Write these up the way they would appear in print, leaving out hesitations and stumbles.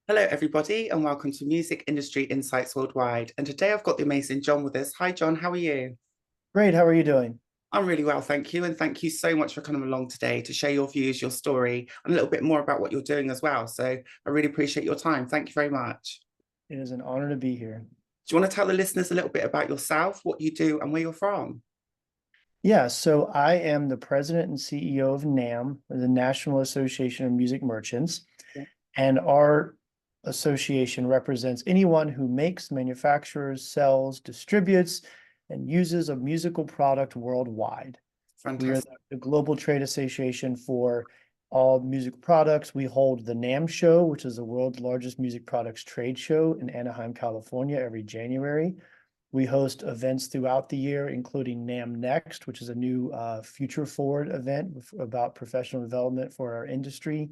Hello, everybody, and welcome to Music Industry Insights Worldwide. And today I've got the amazing John with us. Hi, John, how are you? Great. How are you doing? I'm really well, thank you. And thank you so much for coming along today to share your views, your story, and a little bit more about what you're doing as well. So I really appreciate your time. Thank you very much. It is an honor to be here. Do you want to tell the listeners a little bit about yourself, what you do, and where you're from? Yeah, so I am the president and CEO of NAMM, the National Association of Music Merchants, Yeah. and our association represents anyone who makes, manufactures, sells, distributes, and uses a musical product worldwide. We are Fantastic. the global trade association for all music products. We hold the NAMM show, which is the world's largest music products trade show in Anaheim, California, every January. We host events throughout the year, including NAMM Next, which is a new future forward event about professional development for our industry.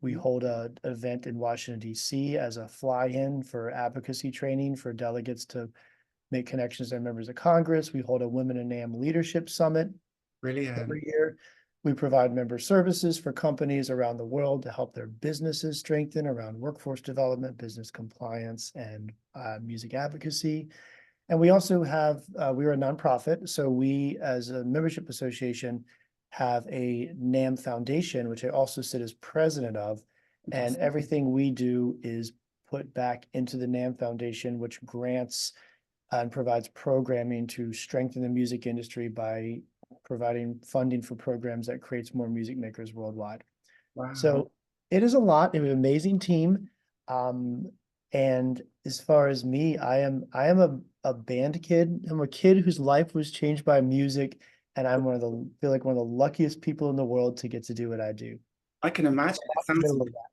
We hold an event in Washington, D.C. as a fly-in for advocacy training for delegates to make connections to members of Congress. We hold a Women in NAMM Leadership Summit Brilliant. every year. We provide member services for companies around the world to help their businesses strengthen around workforce development, business compliance, and music advocacy. And we also have, we're a nonprofit. So we, as a membership association, have a NAMM Foundation, which I also sit as president of. And everything we do is put back into the NAMM Foundation, which grants and provides programming to strengthen the music industry by providing funding for programs that creates more music makers worldwide. Wow. So it is a lot. It was an amazing team. Um, and as far as me, I am a band kid. I'm a kid whose life was changed by music, and I'm feel like one of the luckiest people in the world to get to do what I do. I can imagine. It In the sounds middle of that.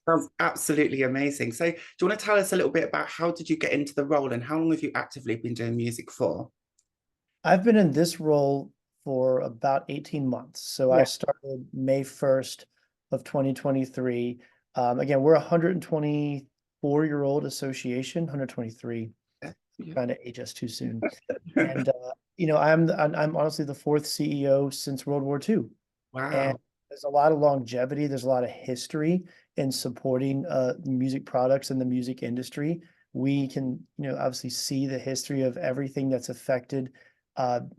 Sounds absolutely amazing. So, do you want to tell us a little bit about how did you get into the role and how long have you actively been doing music for? I've been in this role for about 18 months. So I Yeah. started May 1st of 2023. Again, we're a 124-year-old association, 123, trying to age us too soon. And I'm honestly the fourth CEO since World War II. And Wow. there's a lot of longevity, there's a lot of history in supporting music products in the music industry. We can, obviously see the history of everything that's affected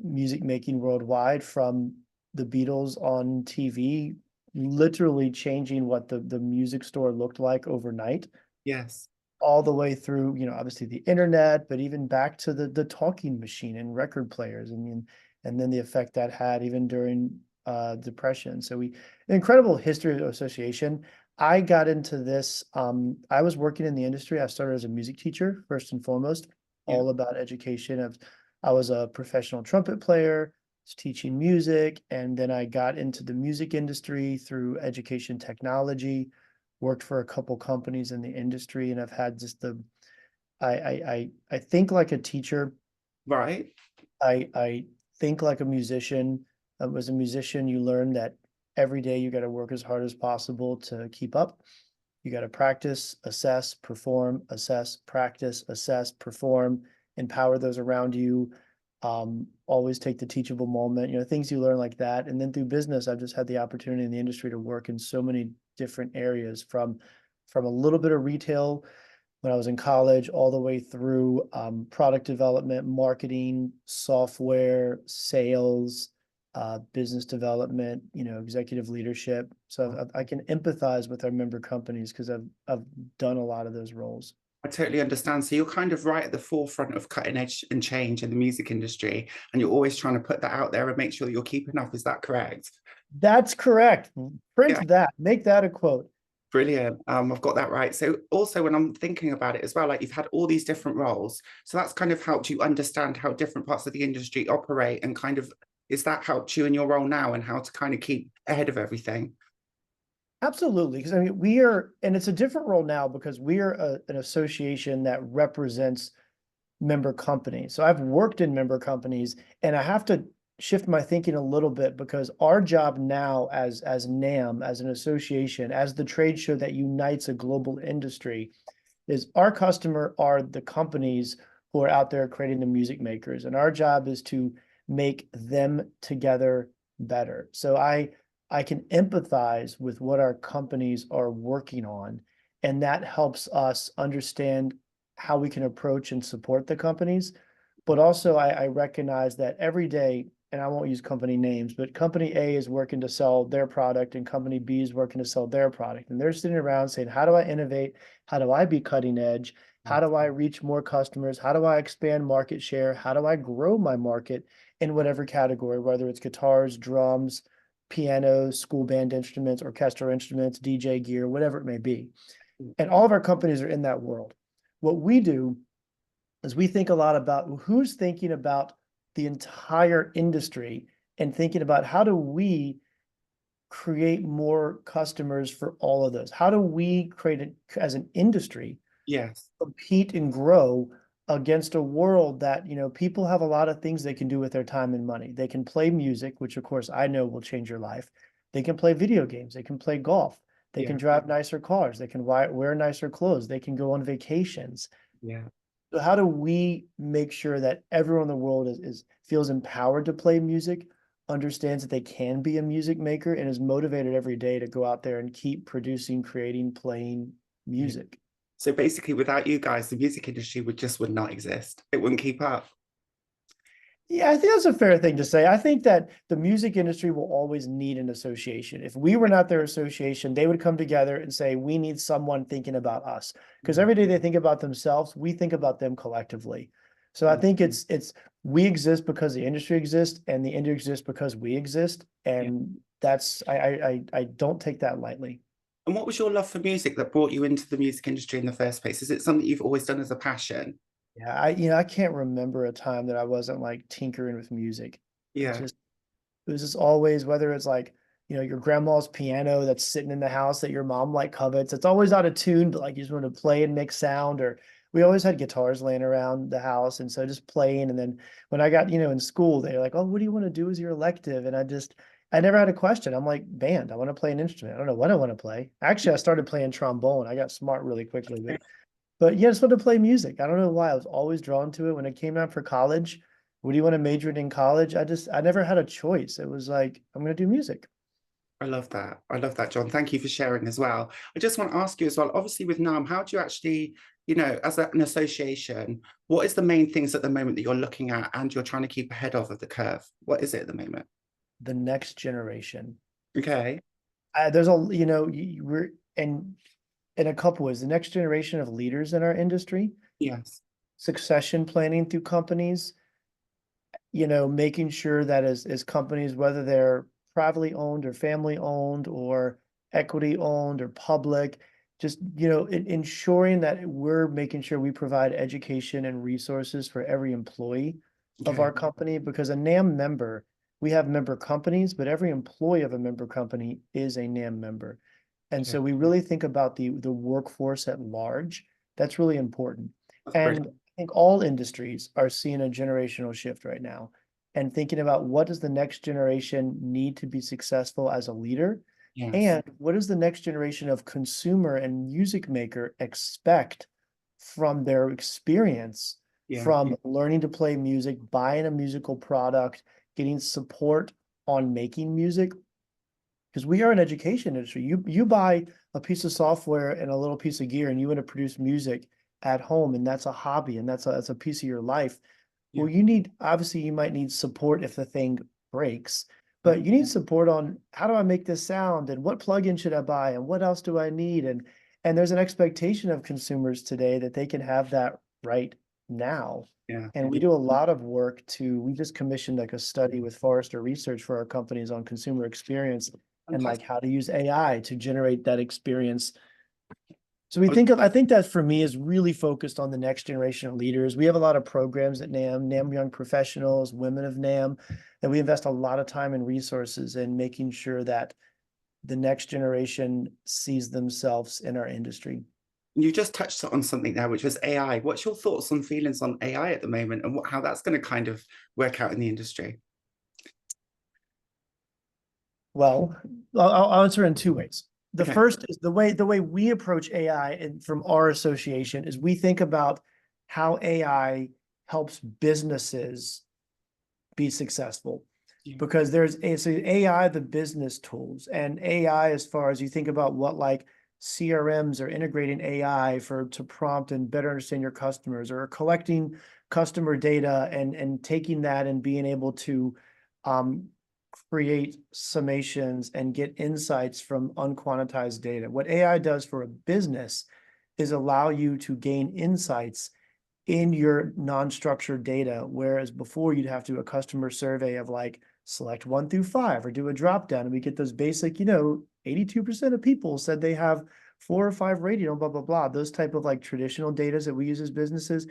music making worldwide, from the Beatles on TV, literally changing what the music store looked like overnight, Yes. all the way through, obviously the internet, but even back to the talking machine and record players. And then the effect that had even during depression. So an incredible history of association. I got into this, I was working in the industry. I started as a music teacher, first and foremost, Yeah. all about education. I was a professional trumpet player, was teaching music, and then I got into the music industry through education technology, worked for a couple companies in the industry, and I've had just I think like a teacher. Right. I think like a musician. As a musician, you learn that every day you got to work as hard as possible to keep up. You got to practice, assess, perform, assess, practice, assess, perform, empower those around you. Always take the teachable moment, things you learn like that. And then through business, I've just had the opportunity in the industry to work in so many different areas, from a little bit of retail when I was in college, all the way through product development, marketing, software, sales, business development, executive leadership. So I can empathize with our member companies because I've done a lot of those roles. I totally understand. So you're kind of right at the forefront of cutting edge and change in the music industry, and you're always trying to put that out there and make sure that you're keeping up. Is that correct? That's correct. Yeah. Print that. Make that a quote. Brilliant. I've got that right. So also when I'm thinking about it as well, like you've had all these different roles. So that's kind of helped you understand how different parts of the industry operate and kind of is that helped you in your role now and how to kind of keep ahead of everything? Absolutely, because I mean, we are, and it's a different role now because we are an association that represents member companies. So I've worked in member companies, and I have to shift my thinking a little bit because our job now as NAMM, as an association, as the trade show that unites a global industry, is our customer are the companies who are out there creating the music makers, and our job is to make them together better. So I can empathize with what our companies are working on, And that helps us understand how we can approach and support the companies. But also I recognize that every day, and I won't use company names, but company A is working to sell their product and company B is working to sell their product. And they're sitting around saying, how do I innovate? How do I be cutting edge? How do I reach more customers? How do I expand market share? How do I grow my market in whatever category, whether it's guitars, drums, pianos, school band instruments, orchestral instruments, DJ gear, whatever it may be. And all of our companies are in that world. What we do is we think a lot about who's thinking about the entire industry and thinking about how do we create more customers for all of those? How do we create it as an industry, Yes. compete and grow against a world that, you know, people have a lot of things they can do with their time and money. They can play music, which of course I know will change your life. They can play video games. They can play golf. They can drive nicer cars. They can wear nicer clothes. They can go on vacations. Yeah. So how do we make sure that everyone in the world feels empowered to play music, understands that they can be a music maker, and is motivated every day to go out there and keep producing, creating, playing music? So basically, without you guys, the music industry would not exist. It wouldn't keep up. Yeah, I think that's a fair thing to say. I think that the music industry will always need an association. If we were not their association, they would come together and say, we need someone thinking about us. Because every day they think about themselves, we think about them collectively. So I think it's we exist because the industry exists, and the industry exists because we exist. And that's I don't take that lightly. And what was your love for music that brought you into the music industry in the first place? Is it something you've always done as a passion? Yeah, I can't remember a time that I wasn't like tinkering with music. Yeah. It was just always, whether it's like, you know, your grandma's piano that's sitting in the house that your mom like covets. It's always out of tune, but like you just want to play and make sound. Or we always had guitars laying around the house. And so just playing. And then when I got, you know, in school, they're like, oh, what do you want to do as your elective? And I never had a question. I'm like, band, I want to play an instrument. I don't know what I want to play. Actually, I started playing trombone. I got smart really quickly, but yeah, I just wanted to play music. I don't know why. I was always drawn to it. When it came out for college, what do you want to major in college? I never had a choice. It was like, I'm going to do music. I love that. I love that, John. Thank you for sharing as well. I just want to ask you as well, obviously with NAMM, how do you actually, you know, as an association, what is the main things at the moment that you're looking at and you're trying to keep ahead of the curve? What is it at the moment? The next generation. Okay. There's a, you know, we're in a couple ways, the next generation of leaders in our industry, Yes. succession planning through companies, you know, making sure that as companies, whether they're privately owned or family owned or equity owned or public, just, you know, ensuring that we're making sure we provide education and resources for every employee of Okay. our company. Because a NAMM member, we have member companies, but every employee of a member company is a NAMM member. And so we really think about the workforce at large. That's really important. That's And brilliant. I think all industries are seeing a generational shift right now, and thinking about what does the next generation need to be successful as a leader, Yes. and what does the next generation of consumer and music maker expect from their experience, Yeah. from learning to play music, buying a musical product, getting support on making music. Because we are an education industry. You buy a piece of software and a little piece of gear and you want to produce music at home, and that's a hobby, and that's a piece of your life. Yeah. Well, obviously you might need support if the thing breaks, but you need support on how do I make this sound, and what plugin should I buy, and what else do I need? And there's an expectation of consumers today that they can have that right now. Yeah. And we do a lot of work we just commissioned like a study with Forrester Research for our companies on consumer experience and like how to use AI to generate that experience. So I think that for me is really focused on the next generation of leaders. We have a lot of programs at NAMM Young Professionals, Women of NAMM, that we invest a lot of time and resources in making sure that the next generation sees themselves in our industry. You just touched on something there, which was AI. What's your thoughts and feelings on AI at the moment, and how that's going to kind of work out in the industry? Well, I'll answer in two ways. The Okay. first is the way we approach AI, and from our association, is we think about how AI helps businesses be successful. Yeah. Because so AI, the business tools, and AI as far as you think about what like CRMs are integrating AI to prompt and better understand your customers, or collecting customer data and taking that and being able to create summations and get insights from unquantized data. What AI does for a business is allow you to gain insights in your non-structured data, whereas before you'd have to do a customer survey of like select 1 through 5 or do a drop down, and we get those basic, 82% of people said they have 4 or 5 radio, blah, blah, blah. Those type of like traditional data that we use as businesses.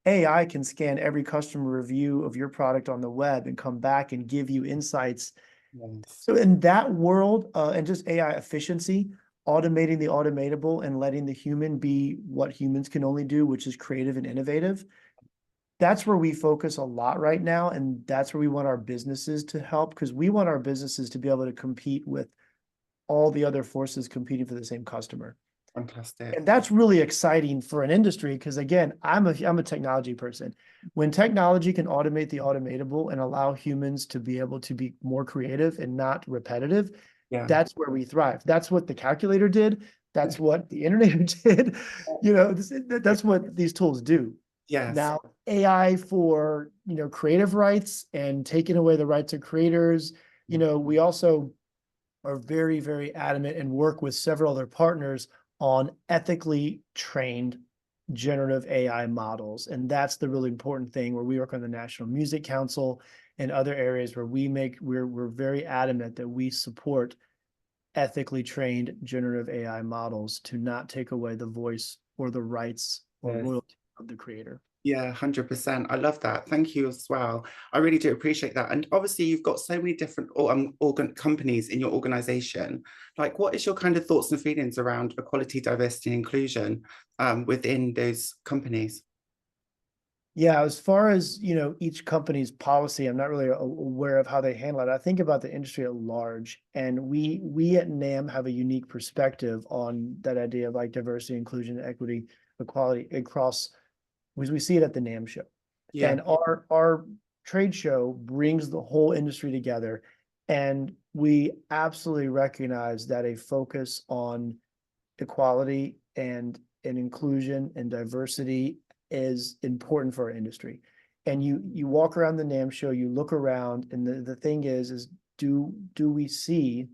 AI can scan every customer review of your product on the web and come back and give you insights. Yes. So in that world, and just AI efficiency, automating the automatable and letting the human be what humans can only do, which is creative and innovative. That's where we focus a lot right now. And that's where we want our businesses to help, because we want our businesses to be able to compete with all the other forces competing for the same customer. Fantastic. And that's really exciting for an industry, because again, I'm a technology person. When technology can automate the automatable and allow humans to be able to be more creative and not repetitive, Yeah. that's where we thrive. That's what the calculator did. That's what the internet did. That's what these tools do. Yes. Now, AI for, creative rights and taking away the rights of creators, we also are very, very adamant and work with several other partners on ethically trained generative AI models. And that's the really important thing, where we work on the National Music Council and other areas where we're very adamant that we support ethically trained generative AI models to not take away the voice or the rights or royalty of the creator. Yeah, 100%. I love that. Thank you as well. I really do appreciate that. And obviously, you've got so many different companies in your organization. Like, what is your kind of thoughts and feelings around equality, diversity, and inclusion within those companies? Yeah, as far as, each company's policy, I'm not really aware of how they handle it. I think about the industry at large, and we at NAMM have a unique perspective on that idea of like diversity, inclusion, equity, equality across, because we see it at the NAMM show. Yeah. And our trade show brings the whole industry together. And we absolutely recognize that a focus on equality and inclusion and diversity is important for our industry. And you walk around the NAMM show, you look around, and the thing is do we see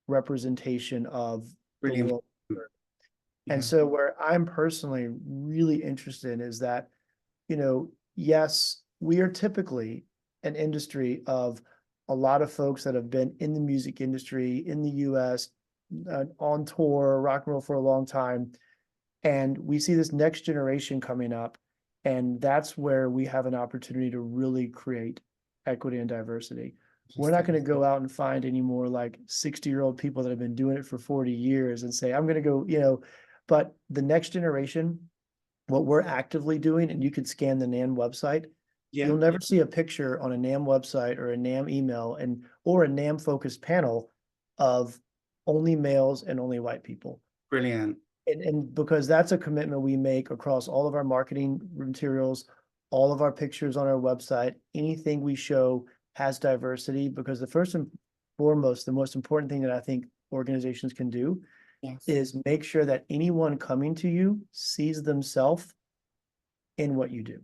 representation of the world? And so where I'm personally really interested in is that, yes, we are typically an industry of a lot of folks that have been in the music industry in the US, on tour, rock and roll for a long time. And we see this next generation coming up. And that's where we have an opportunity to really create equity and diversity. We're not going to go out and find any more like 60-year-old people that have been doing it for 40 years and say, I'm going to go, but the next generation, what we're actively doing, and you could scan the NAMM website, you'll never see a picture on a NAMM website or a NAMM email or a NAMM focused panel of only males and only white people. Brilliant. And because that's a commitment we make across all of our marketing materials, all of our pictures on our website, anything we show has diversity, because the first and foremost, the most important thing that I think organizations can do is make sure that anyone coming to you sees themselves in what you do.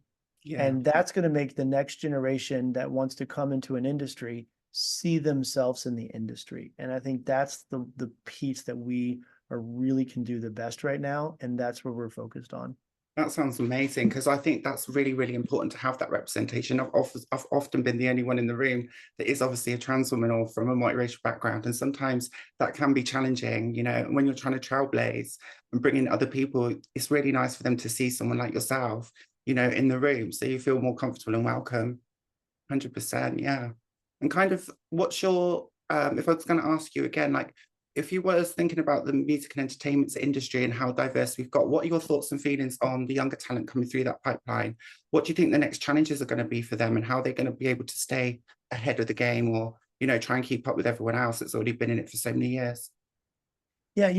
And that's going to make the next generation that wants to come into an industry see themselves in the industry. And I think that's the piece that we really can do the best right now. And that's where we're focused on. That sounds amazing, because I think that's really, really important to have that representation. I've often been the only one in the room that is obviously a trans woman or from a multiracial background. And sometimes that can be challenging, when you're trying to trailblaze and bring in other people. It's really nice for them to see someone like yourself, in the room, so you feel more comfortable and welcome. 100%, yeah. And kind of what's your, if I was going to ask you again, like, if you were thinking about the music and entertainment industry and how diverse we've got, what are your thoughts and feelings on the younger talent coming through that pipeline? What do you think the next challenges are going to be for them, and how they're going to be able to stay ahead of the game, or, try and keep up with everyone else that's already been in it for so many years? Yeah,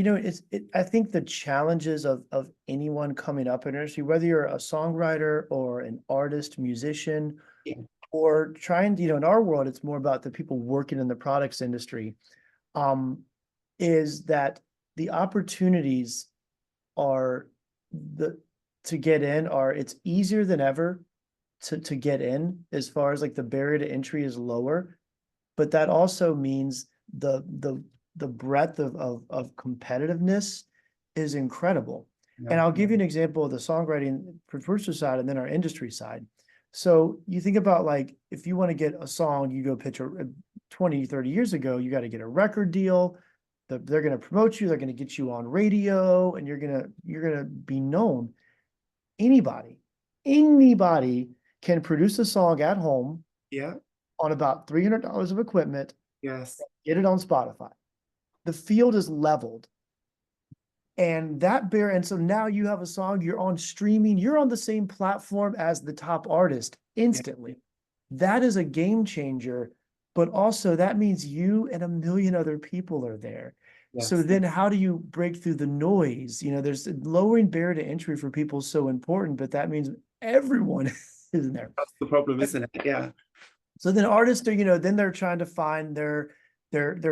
I think the challenges of anyone coming up in industry, whether you're a songwriter or an artist, musician, or trying to, in our world, it's more about the people working in the products industry, is that the opportunities are to get in are, it's easier than ever to get in, as far as like the barrier to entry is lower, but that also means the breadth of competitiveness is incredible. Yeah. And I'll give you an example of the songwriting producer side and then our industry side. So you think about, like, if you want to get a song, you go pitch 20, 30 years ago, you got to get a record deal. They're going to promote you. They're going to get you on radio, and you're going to be known. Anybody can produce a song at home Yeah. on about $300 of equipment, Yes. get it on Spotify. The field is leveled. And so now you have a song, you're on streaming, you're on the same platform as the top artist instantly. Yeah. That is a game changer, but also that means you and a million other people are there. Yes. So then how do you break through the noise? There's lowering barrier to entry for people is so important, but that means everyone is in there. That's the problem, isn't it? Yeah. So then artists are, then they're trying to find their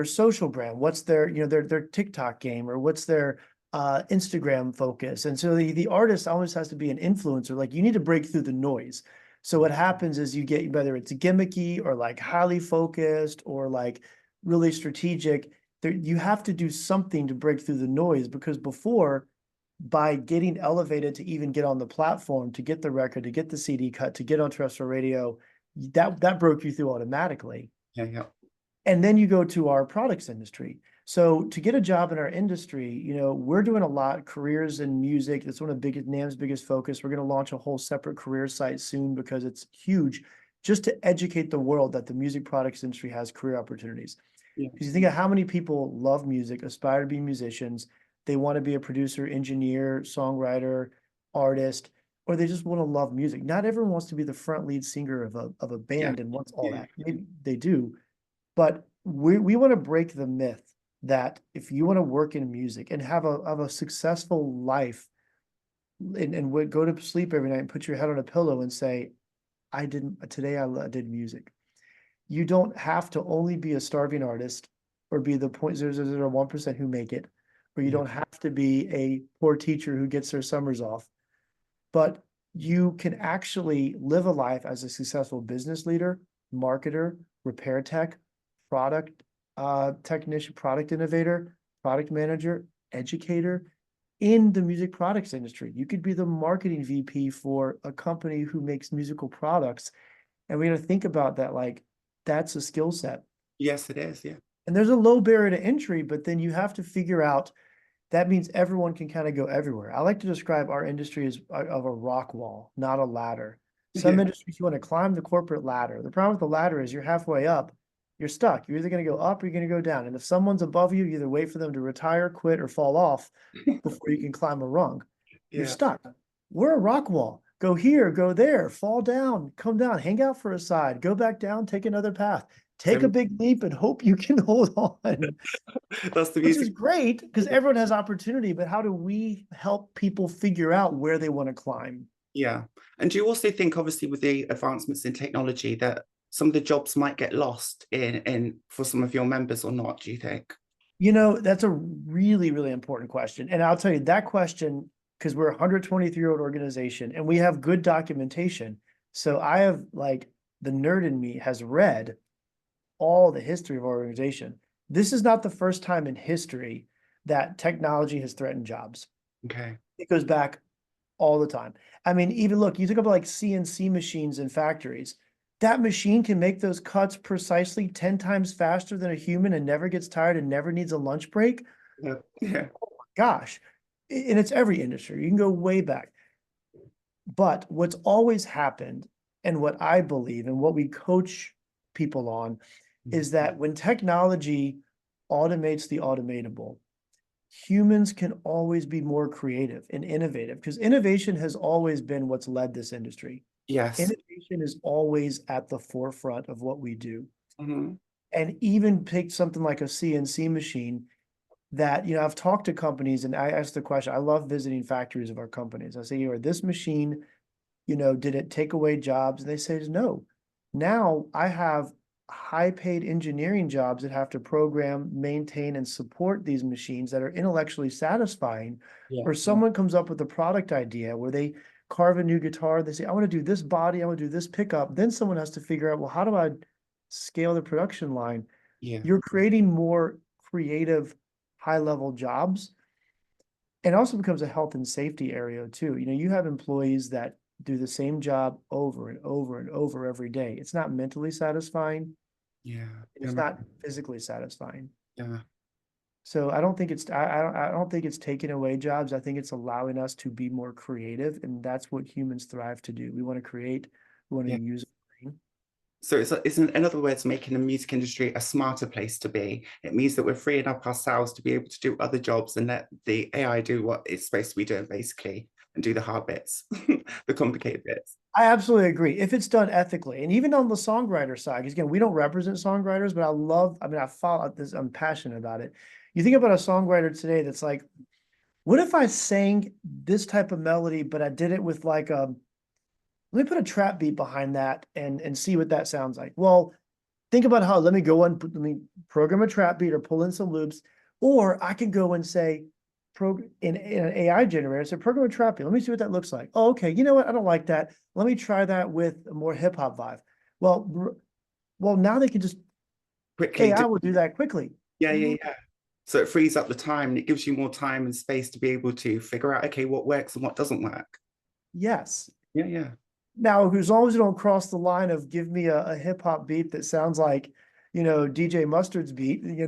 social brand. What's their TikTok game, or what's their Instagram focus? And so the artist always has to be an influencer. Like, you need to break through the noise. So what happens is you get, whether it's gimmicky or like highly focused or like really strategic, you have to do something to break through the noise, because before, by getting elevated to even get on the platform, to get the record, to get the CD cut, to get on terrestrial radio, that broke you through automatically. Yeah. And then you go to our products industry. So to get a job in our industry, we're doing a lot, careers in music. That's one of NAMM's biggest focus. We're going to launch a whole separate career site soon, because it's huge, just to educate the world that the music products industry has career opportunities. Yeah. Because you think of how many people love music, aspire to be musicians. They want to be a producer, engineer, songwriter, artist, or they just want to love music. Not everyone wants to be the front lead singer of a band and wants all that. Maybe they do. But we want to break the myth that if you want to work in music and have a successful life, and go to sleep every night and put your head on a pillow and say, I did music. You don't have to only be a starving artist or be the 0.0001% who make it, or you don't have to be a poor teacher who gets their summers off, but you can actually live a life as a successful business leader, marketer, repair tech, product technician, product innovator, product manager, educator in the music products industry. You could be the marketing VP for a company who makes musical products. And we got to think about that, like, that's a skill set. Yes, it is. Yeah. And there's a low barrier to entry, but then you have to figure out, that means everyone can kind of go everywhere. I like to describe our industry as of a rock wall, not a ladder. Some industries, you want to climb the corporate ladder. The problem with the ladder is you're halfway up, you're stuck. You're either going to go up or you're going to go down. And if someone's above you, you either wait for them to retire, quit, or fall off before you can climb a rung. You're stuck. We're a rock wall. Go here, go there, fall down, come down, hang out for a side, go back down, take another path, take a big leap and hope you can hold on. That's the music. Which is great, because everyone has opportunity, but how do we help people figure out where they want to climb? Yeah. And do you also think, obviously, with the advancements in technology, that some of the jobs might get lost in for some of your members, or not, do you think? That's a really, really important question. And I'll tell you that question, because we're a 123-year-old organization and we have good documentation. So I have, like, the nerd in me has read all the history of our organization. This is not the first time in history that technology has threatened jobs. Okay. It goes back all the time. I mean, even look, you think about like CNC machines in factories. That machine can make those cuts precisely 10 times faster than a human and never gets tired and never needs a lunch break. Yeah. Oh my gosh. And it's every industry. You can go way back. But what's always happened, and what I believe and what we coach people on, is that when technology automates the automatable, humans can always be more creative and innovative, because innovation has always been what's led this industry. Yes. Innovation is always at the forefront of what we do. Mm-hmm. And even pick something like a CNC machine that, I've talked to companies and I ask the question, I love visiting factories of our companies. I say, this machine, did it take away jobs? And they say, no. Now I have high paid engineering jobs that have to program, maintain, and support these machines that are intellectually satisfying. Yeah. Or someone comes up with a product idea where they carve a new guitar, they say, I want to do this body, I want to do this pickup. Then someone has to figure out, well, how do I scale the production line? Yeah. You're creating more creative, high level jobs. It also becomes a health and safety area too. You have employees that do the same job over and over and over every day. It's not mentally satisfying. Yeah. It's not physically satisfying. Yeah. So I don't think I don't think it's taking away jobs. I think it's allowing us to be more creative, and that's what humans thrive to do. We want to create, we want to Yeah. use. So it's in other words, making the music industry a smarter place to be. It means that we're freeing up ourselves to be able to do other jobs and let the AI do what it's supposed to be doing, basically, and do the hard bits, the complicated bits. I absolutely agree. If it's done ethically, and even on the songwriter side, because again, we don't represent songwriters, but I follow this, I'm passionate about it. You think about a songwriter today that's like, what if I sang this type of melody, but I did it with like let me put a trap beat behind that and see what that sounds like. Well, think about how, let me program a trap beat or pull in some loops, or I can go and say, in an AI generator, so program a trap beat. Let me see what that looks like. Oh, okay. You know what? I don't like that. Let me try that with a more hip hop vibe. Well, now they can just Quickly AI will do that quickly. Yeah. So it frees up the time and it gives you more time and space to be able to figure out, okay, what works and what doesn't work. Yes. Yeah. Now, as long as you don't cross the line of give me a hip hop beat that sounds like, DJ Mustard's beat, we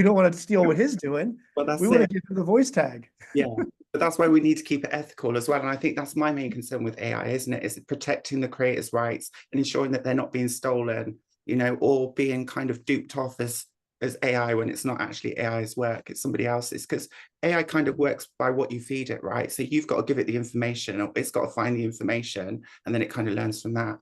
don't want to steal what he's doing. But that's We want to it. give him the voice tag. Yeah. But that's why we need to keep it ethical as well. And I think that's my main concern with AI, isn't it? Is protecting the creators' rights and ensuring that they're not being stolen, or being kind of duped off as AI when it's not actually AI's work, it's somebody else's. Because AI kind of works by what you feed it, right? So you've got to give it the information, or it's got to find the information, and then it kind of learns from that.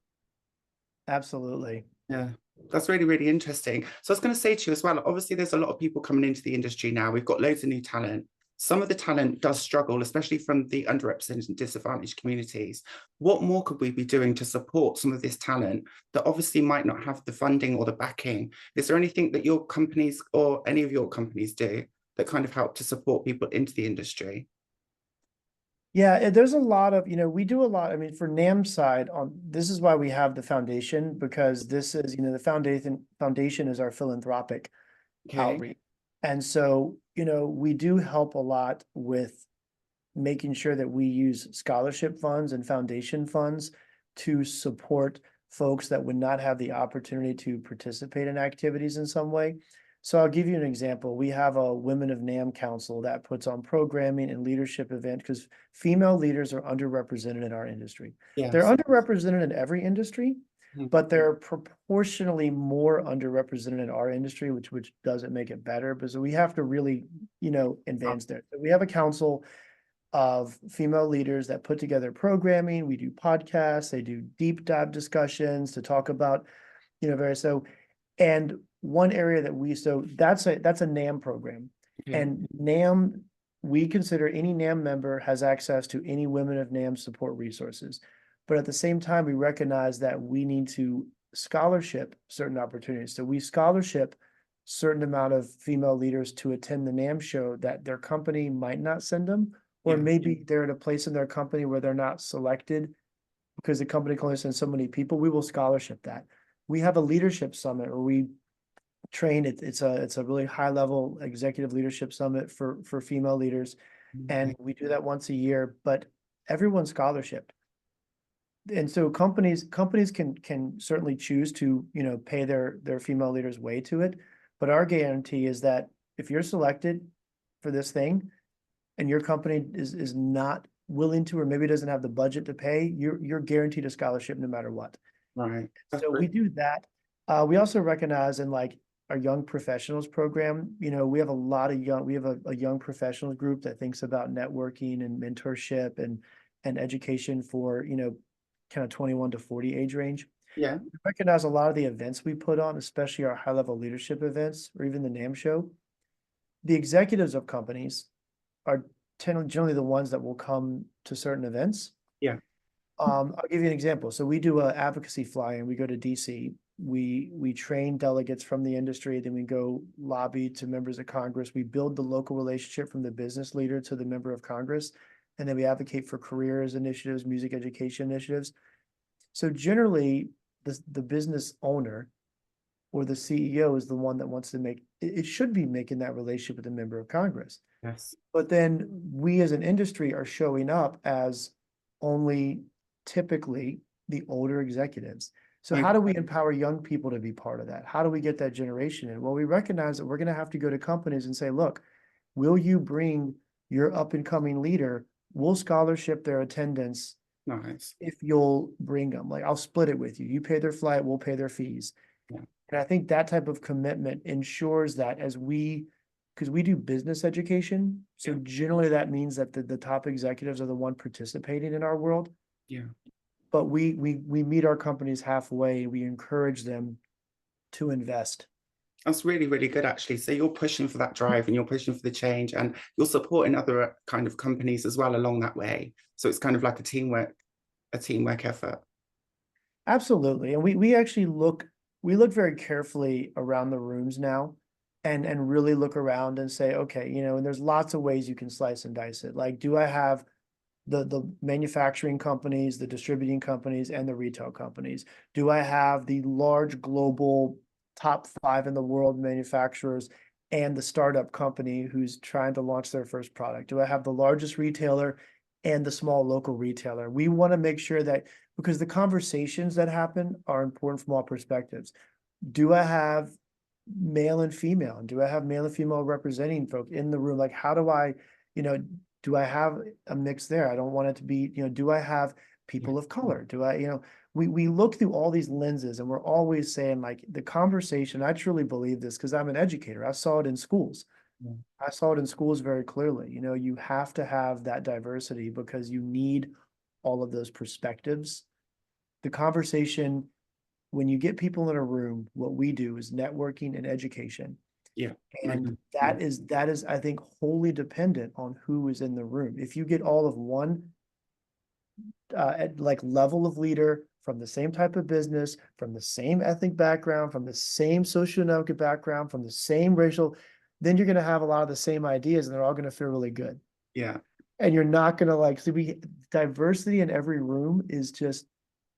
Absolutely. Yeah, that's really, really interesting. So I was going to say to you as well, obviously there's a lot of people coming into the industry now. We've got loads of new talent. Some of the talent does struggle, especially from the underrepresented and disadvantaged communities. What more could we be doing to support some of this talent that obviously might not have the funding or the backing? Is there anything that your companies or any of your companies do that kind of help to support people into the industry? Yeah, there's a lot of, we do a lot. I mean, for NAMM side, this is why we have the foundation, because this is, the foundation is our philanthropic outreach. And so, we do help a lot with making sure that we use scholarship funds and foundation funds to support folks that would not have the opportunity to participate in activities in some way. So I'll give you an example. We have a Women of NAMM Council that puts on programming and leadership events because female leaders are underrepresented in our industry. Yes. They're underrepresented in every industry, Mhm. but they're proportionally more underrepresented in our industry, which doesn't make it better. But so we have to really, advance there. So we have a council of female leaders that put together programming. We do podcasts. They do deep dive discussions to talk about, and one area that's a NAMM program. Okay. And NAMM, we consider any NAMM member has access to any Women of NAMM support resources. But at the same time, we recognize that we need to scholarship certain opportunities. So we scholarship certain amount of female leaders to attend the NAMM show that their company might not send them, or maybe they're at a place in their company where they're not selected because the company can only send so many people. We will scholarship that. We have a leadership summit where we train it. It's a really high level executive leadership summit for female leaders. And we do that once a year, but everyone's scholarship. And so companies can certainly choose to, pay their female leaders way to it. But our guarantee is that if you're selected for this thing and your company is not willing to, or maybe doesn't have the budget to pay, you're guaranteed a scholarship no matter what. Right. So we do that. We also recognize in like our young professionals program, we have a young professionals group that thinks about networking and mentorship and education for, kind of 21 to 40 age range. Yeah. We recognize a lot of the events we put on, especially our high level leadership events or even the NAMM show. The executives of companies are generally the ones that will come to certain events. Yeah. I'll give you an example. So we do a advocacy fly and we go to DC we train delegates from the industry, then we go lobby to members of Congress. We build the local relationship from the business leader to the member of Congress, and then we advocate for careers initiatives, music education initiatives. So generally, the business owner or the CEO is the one that wants to it should be making that relationship with the member of Congress. Yes. But then we as an industry are showing up as only typically the older executives. So how do we empower young people to be part of that? How do we get that generation in? Well, we recognize that we're going to have to go to companies and say, look, will you bring your up and coming leader? We'll scholarship their attendance. Nice. If you'll bring them, like I'll split it with you. You pay their flight, we'll pay their fees. Yeah. And I think that type of commitment ensures that because we do business education. So generally that means that the top executives are the one participating in our world. Yeah. But we meet our companies halfway. We encourage them to invest. That's really, really good, actually. So you're pushing for that drive and you're pushing for the change, and you're supporting other kind of companies as well along that way. So it's kind of like a teamwork effort. Absolutely. And we actually look very carefully around the rooms now and really look around and say, okay, and there's lots of ways you can slice and dice it. Like, do I have the manufacturing companies, the distributing companies, and the retail companies? Do I have the large global top 5 in the world manufacturers and the startup company who's trying to launch their first product? Do I have the largest retailer and the small local retailer? We want to make sure that, because the conversations that happen are important from all perspectives. Do I have male and female? And do I have male and female representing folk in the room? Like, how do I, do I have a mix there? I don't want it to be, do I have people of color? Do I, we look through all these lenses, and we're always saying, like, the conversation, I truly believe this because I'm an educator. I saw it in schools. I saw it in schools very clearly. You have to have that diversity because you need all of those perspectives. The conversation, when you get people in a room, what we do is networking and education. Yeah. And that is, I think, wholly dependent on who is in the room. If you get all of one at like level of leader from the same type of business, from the same ethnic background, from the same socioeconomic background, from the same racial, then you're going to have a lot of the same ideas, and they're all going to feel really good. Yeah. And you're not going to diversity in every room is just,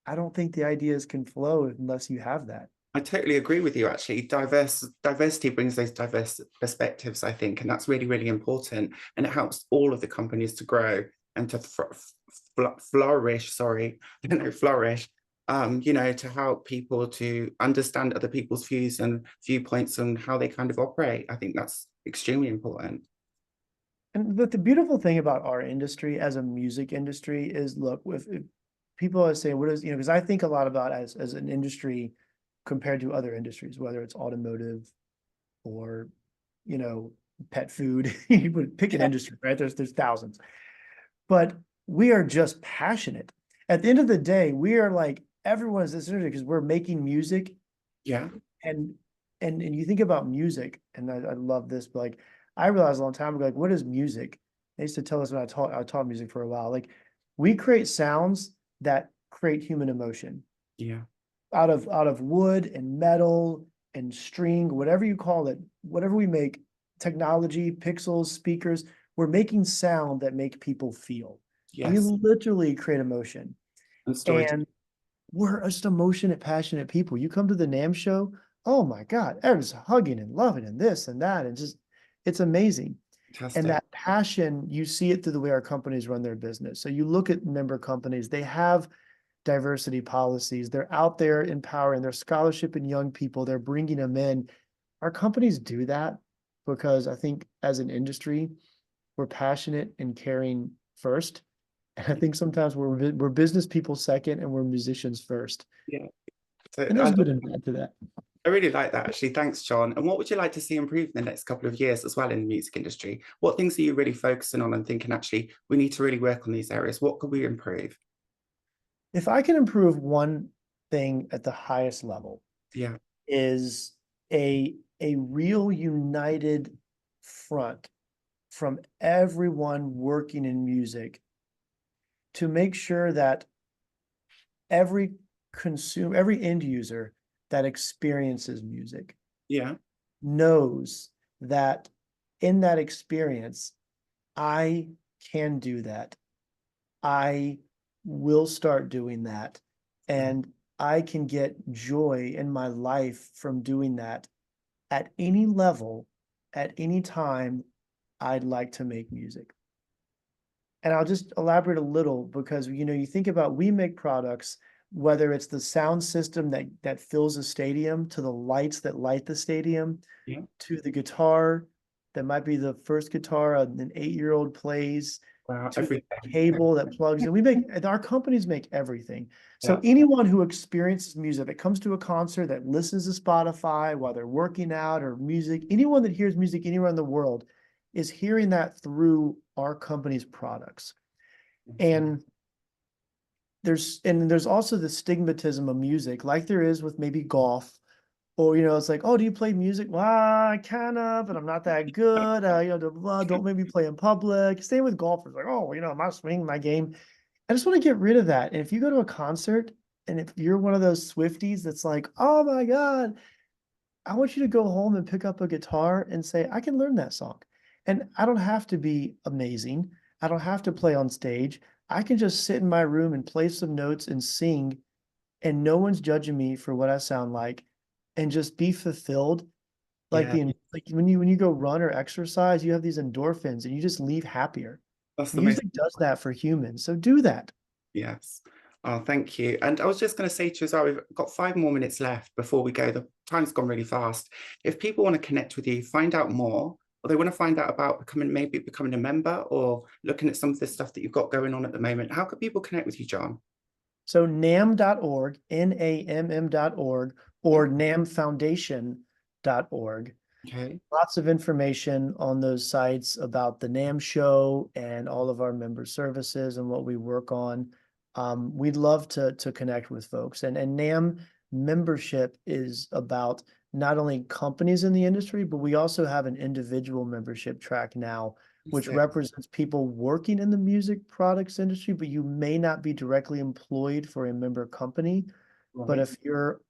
I don't think the ideas can flow unless you have that. I totally agree with you, actually. Diversity brings those diverse perspectives, I think, and that's really, really important. And it helps all of the companies to grow and to flourish, flourish, to help people to understand other people's views and viewpoints and how they kind of operate. I think that's extremely important. But the beautiful thing about our industry as a music industry is, look, if people are saying, what is, because I think a lot about as an industry compared to other industries, whether it's automotive or, pet food, you would pick an industry, right? There's thousands, but we are just passionate. At the end of the day, we are like, everyone is this industry because we're making music. Yeah. And you think about music, and I love this, but like, I realized a long time ago, like, what is music? They used to tell us when I taught music for a while, like, we create sounds that create human emotion. Yeah. Out of wood and metal and string, whatever you call it, whatever we make, technology, pixels, speakers, we're making sound that make people feel. Yes. We literally create emotion. And we're just emotionate, passionate people. You come to the NAMM show, oh my God, everyone's hugging and loving and this and that, and just, it's amazing. Fantastic. And that passion, you see it through the way our companies run their business. So you look at member companies, they have diversity policies. They're out there empowering, their scholarship in young people. They're bringing them in. Our companies do that because I think as an industry, we're passionate and caring first. And I think sometimes we're business people second and we're musicians first. Yeah. So and there's good and bad to that. I really like that, actually. Thanks, John. And what would you like to see improve in the next couple of years as well in the music industry? What things are you really focusing on and thinking, actually, we need to really work on these areas? What could we improve? If I can improve one thing at the highest level, is a real united front from everyone working in music to make sure that every end user that experiences music Yeah. knows that in that experience, I can do that. I will start doing that. And I can get joy in my life from doing that at any level, at any time I'd like to make music. And I'll just elaborate a little because, you think about, we make products, whether it's the sound system that fills a stadium, to the lights that light the stadium, Yeah. to the guitar that might be the first guitar an 8-year-old plays, Wow. to the Everything. cable that plugs in. Our companies make everything. So Yeah. anyone who experiences music, that comes to a concert, that listens to Spotify while they're working out, or music, anyone that hears music anywhere in the world is hearing that through our company's products. And there's also the stigmatism of music, like there is with maybe golf, or it's like, oh, do you play music? Well, I kind of, but I'm not that good. Don't make me play in public. Same with golfers, like, oh, my swing, my game. I just want to get rid of that. And if you go to a concert, and if you're one of those Swifties that's like, oh my God, I want you to go home and pick up a guitar and say, I can learn that song. And I don't have to be amazing. I don't have to play on stage. I can just sit in my room and play some notes and sing, and no one's judging me for what I sound like, and just be fulfilled. Like Yeah. like when you go run or exercise, you have these endorphins and you just leave happier. That's the most. Music does that for humans. So do that. Yes. Oh, thank you. And I was just going to say to you as well, we've got 5 more minutes left before we go. The time's gone really fast. If people want to connect with you, find out more, or they want to find out about maybe becoming a member, or looking at some of the stuff that you've got going on at the moment, how could people connect with you, John? So NAMM.org, NAMM.org, or NAMMfoundation.org. Okay. Lots of information on those sites about the NAMM show and all of our member services and what we work on. We'd love to connect with folks. And NAMM membership is about not only companies in the industry, but we also have an individual membership track now, which represents people working in the music products industry, but you may not be directly employed for a member company. But Right. if you're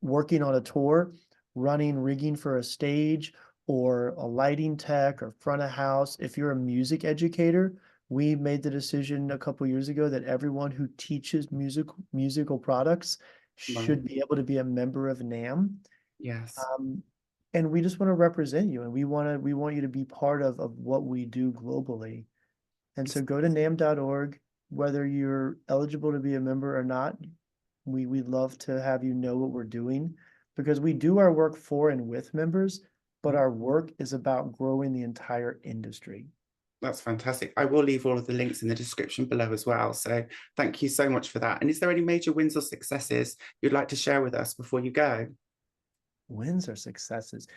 working on a tour, running rigging for a stage, or a lighting tech, or front of house, if you're a music educator, we made the decision a couple years ago that everyone who teaches musical products Right. should be able to be a member of NAMM. Yes. And we just want to represent you, and we want you to be part of what we do globally. And so go to NAMM.org, whether you're eligible to be a member or not. We'd love to have you know what we're doing, because we do our work for and with members, but our work is about growing the entire industry. That's fantastic. I will leave all of the links in the description below as well. So thank you so much for that. And is there any major wins or successes you'd like to share with us before you go? Wins or successes?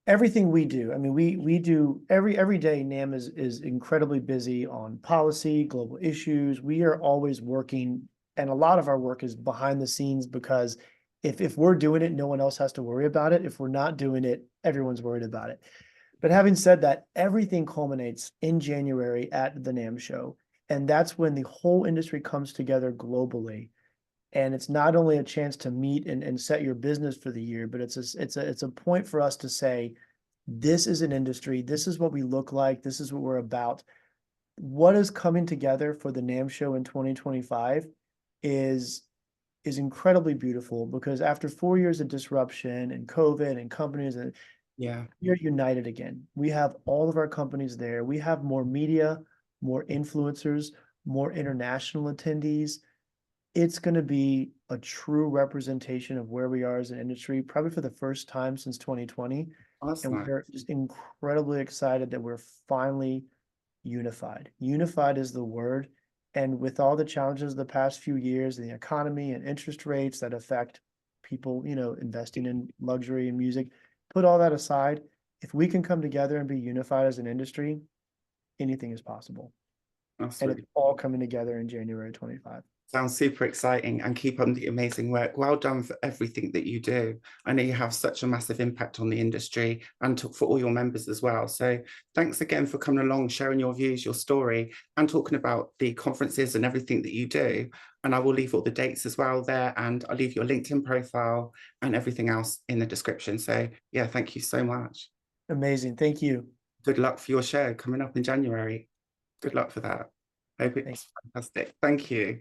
Everything we do, I mean, we do every day. NAMM is incredibly busy on policy, global issues. We are always working, and a lot of our work is behind the scenes, because if we're doing it, no one else has to worry about it. If we're not doing it, everyone's worried about it. But having said that, everything culminates in January at the NAMM show, and that's when the whole industry comes together globally. And it's not only a chance to meet and set your business for the year, but it's a point for us to say, this is an industry, this is what we look like, this is what we're about. What is coming together for the NAMM show in 2025 is incredibly beautiful, because after 4 years of disruption and COVID and companies, and Yeah. we're united again. We have all of our companies there. We have more media, more influencers, more international attendees. It's going to be a true representation of where we are as an industry, probably for the first time since 2020. That's And nice. we're just incredibly excited that we're finally unified. Unified is the word. And with all the challenges of the past few years, and the economy and interest rates that affect people, investing in luxury and music, put all that aside, if we can come together and be unified as an industry, anything is possible. That's And really it's all coming together in January 25. Sounds super exciting, and keep on the amazing work. Well done for everything that you do. I know you have such a massive impact on the industry and for all your members as well. So thanks again for coming along, sharing your views, your story, and talking about the conferences and everything that you do. And I will leave all the dates as well there, and I'll leave your LinkedIn profile and everything else in the description. So yeah, thank you so much. Amazing. Thank you. Good luck for your show coming up in January. Good luck for that. I hope it's Thanks. fantastic. Thank you.